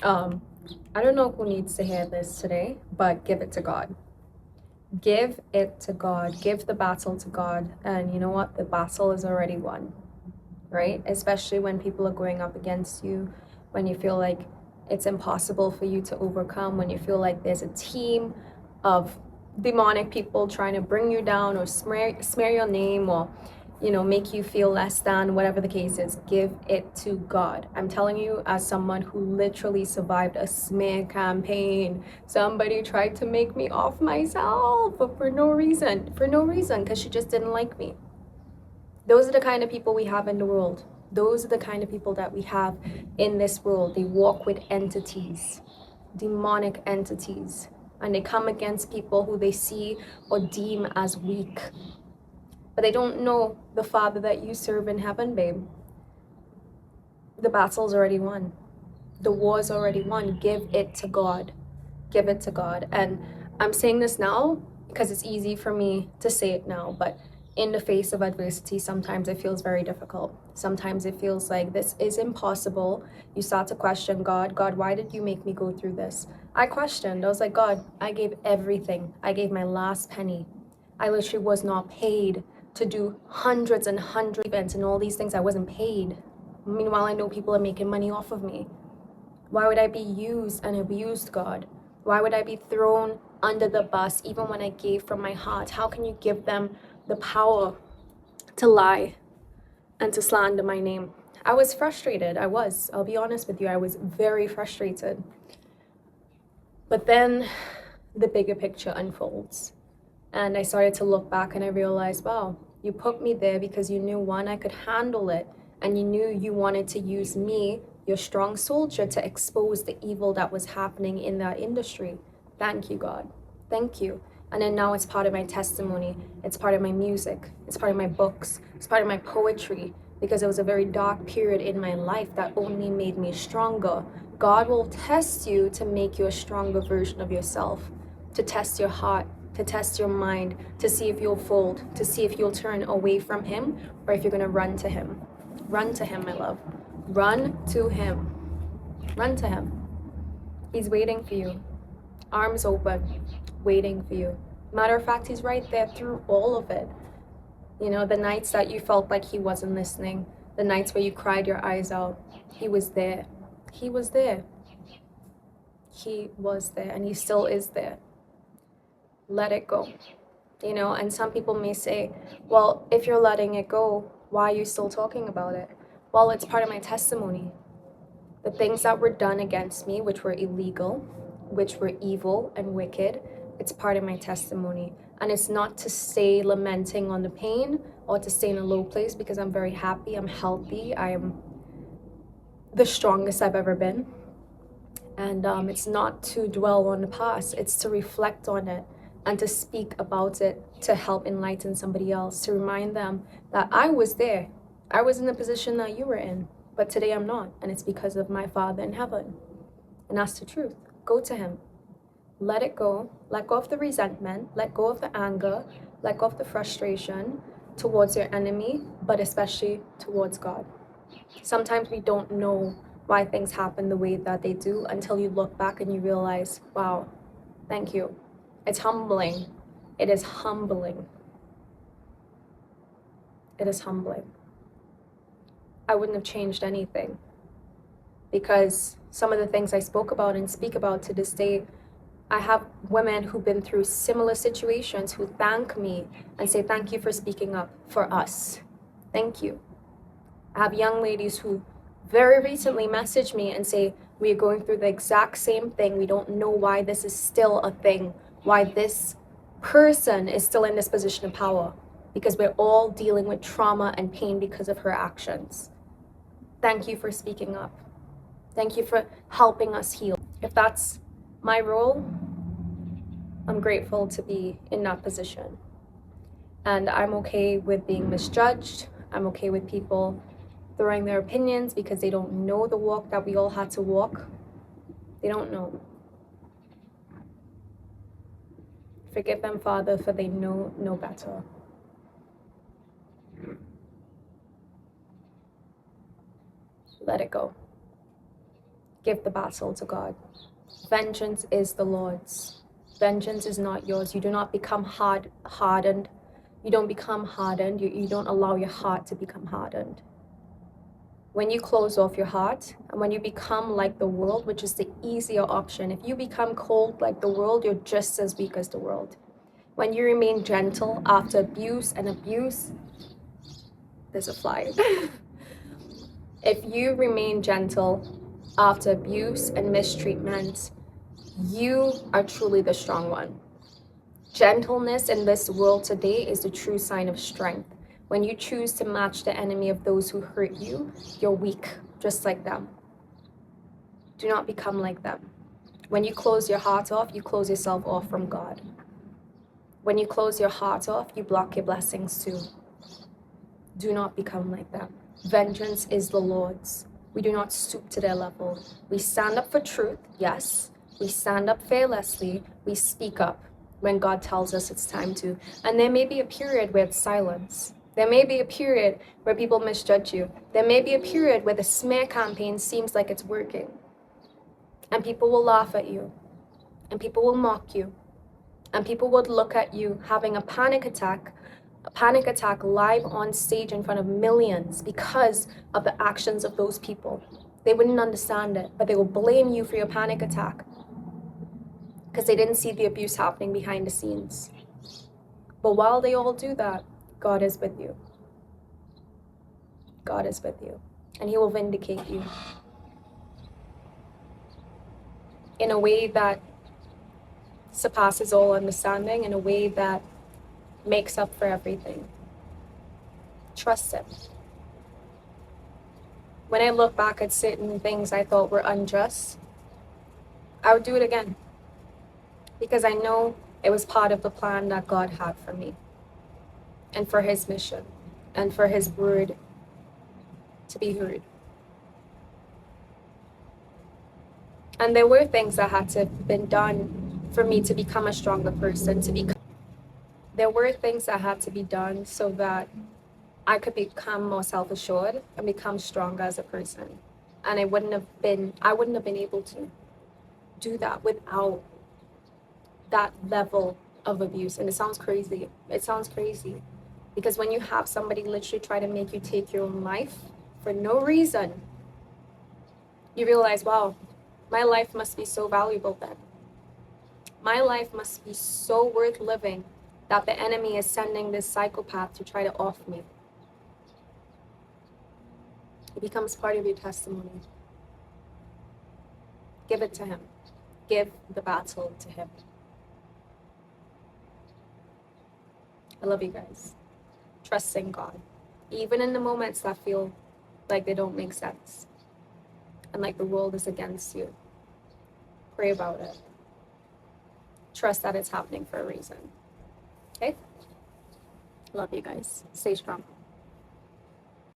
Um, I don't know who needs to hear this today, but give it to God. Give it to God. Give the battle to God. And you know what? The battle is already won, right? Especially when people are going up against you, when you feel like it's impossible for you to overcome, when you feel like there's a team of demonic people trying to bring you down or smear your name, or make you feel less than, whatever the case is. Give it to God. I'm telling you, as someone who literally survived a smear campaign, somebody tried to make me off myself, but for no reason, because she just didn't like me. Those are the kind of people we have in the world. Those are the kind of people that we have in this world. They walk with entities, demonic entities, and they come against people who they see or deem as weak. But they don't know the Father that you serve in heaven, babe. The battle's already won. The war's already won. Give it to God. Give it to God. And I'm saying this now because it's easy for me to say it now, but in the face of adversity, sometimes it feels very difficult. Sometimes it feels like this is impossible. You start to question God. God, why did you make me go through this? I questioned. I was like, God, I gave everything. I gave my last penny. I literally was not paid to do hundreds and hundreds of events and all these things. I wasn't paid. Meanwhile, I know people are making money off of me. Why would I be used and abused, God? Why would I be thrown under the bus even when I gave from my heart? How can you give them the power to lie and to slander my name? I was frustrated. I'll be honest with you. I was very frustrated. But then the bigger picture unfolds. And I started to look back and I realized, wow, you put me there because you knew, one, I could handle it. And you knew you wanted to use me, your strong soldier, to expose the evil that was happening in that industry. Thank you, God. Thank you. And then now it's part of my testimony. It's part of my music. It's part of my books. It's part of my poetry. Because it was a very dark period in my life that only made me stronger. God will test you to make you a stronger version of yourself, to test your heart, to test your mind, to see if you'll fold, to see if you'll turn away from Him or if you're going to run to Him. Run to Him, my love. Run to Him. Run to Him. He's waiting for you. Arms open, waiting for you. Matter of fact, He's right there through all of it. The nights that you felt like He wasn't listening, the nights where you cried your eyes out, He was there. He was there. He was there, and He still is there. Let it go. And some people may say, well, if you're letting it go, why are you still talking about it? Well, it's part of my testimony. The things that were done against me, which were illegal, which were evil and wicked, it's part of my testimony. And it's not to stay lamenting on the pain or to stay in a low place, because I'm very happy, I'm healthy, I am the strongest I've ever been. And it's not to dwell on the past, it's to reflect on it and to speak about it, to help enlighten somebody else, to remind them that I was there. I was in the position that you were in, but today I'm not. And it's because of my Father in heaven. And that's the truth. Go to Him. Let it go. Let go of the resentment. Let go of the anger. Let go of the frustration towards your enemy, but especially towards God. Sometimes we don't know why things happen the way that they do until you look back and you realize, wow, thank you. It's humbling. It is humbling. It is humbling. I wouldn't have changed anything, because some of the things I spoke about and speak about to this day, I have women who've been through similar situations who thank me and say, thank you for speaking up for us. Thank you. I have young ladies who very recently message me and say, we are going through the exact same thing. We don't know why this is still a thing, why this person is still in this position of power, because we're all dealing with trauma and pain because of her actions. Thank you for speaking up. Thank you for helping us heal. If that's my role, I'm grateful to be in that position. And I'm okay with being misjudged. I'm okay with people throwing their opinions because they don't know the walk that we all had to walk. They don't know. Forgive them, Father, for they know no better. Let it go. Give the battle to God. Vengeance is the Lord's. Vengeance is not yours. You do not become hardened. You don't become hardened. You don't allow your heart to become hardened. When you close off your heart and when you become like the world, which is the easier option, if you become cold like the world, you're just as weak as the world. When you remain gentle after abuse and abuse, there's a fly. If you remain gentle after abuse and mistreatment, you are truly the strong one. Gentleness in this world today is the true sign of strength. When you choose to match the enemy of those who hurt you, you're weak, just like them. Do not become like them. When you close your heart off, you close yourself off from God. When you close your heart off, you block your blessings too. Do not become like them. Vengeance is the Lord's. We do not stoop to their level. We stand up for truth, yes. We stand up fearlessly. We speak up when God tells us it's time to. And there may be a period where it's silence. There may be a period where people misjudge you. There may be a period where the smear campaign seems like it's working. And people will laugh at you. And people will mock you. And people would look at you having a panic attack live on stage in front of millions because of the actions of those people. They wouldn't understand it, but they will blame you for your panic attack because they didn't see the abuse happening behind the scenes. But while they all do that, God is with you. God is with you, and He will vindicate you in a way that surpasses all understanding, in a way that makes up for everything. Trust Him. When I look back at certain things I thought were unjust, I would do it again. Because I know it was part of the plan that God had for me. And for His mission. And for His word to be heard. And there were things that had to have been done for me to become a stronger person. There were things that had to be done so that I could become more self-assured and become stronger as a person. And I wouldn't have been able to do that without that level of abuse. And it sounds crazy. Because when you have somebody literally try to make you take your own life for no reason, you realize, wow, my life must be so valuable then. My life must be so worth living that the enemy is sending this psychopath to try to off me. It becomes part of your testimony. Give it to Him. Give the battle to Him. I love you guys. Trust in God. Even in the moments that feel like they don't make sense. And like the world is against you. Pray about it. Trust that it's happening for a reason. Okay? Love you guys. Stay strong.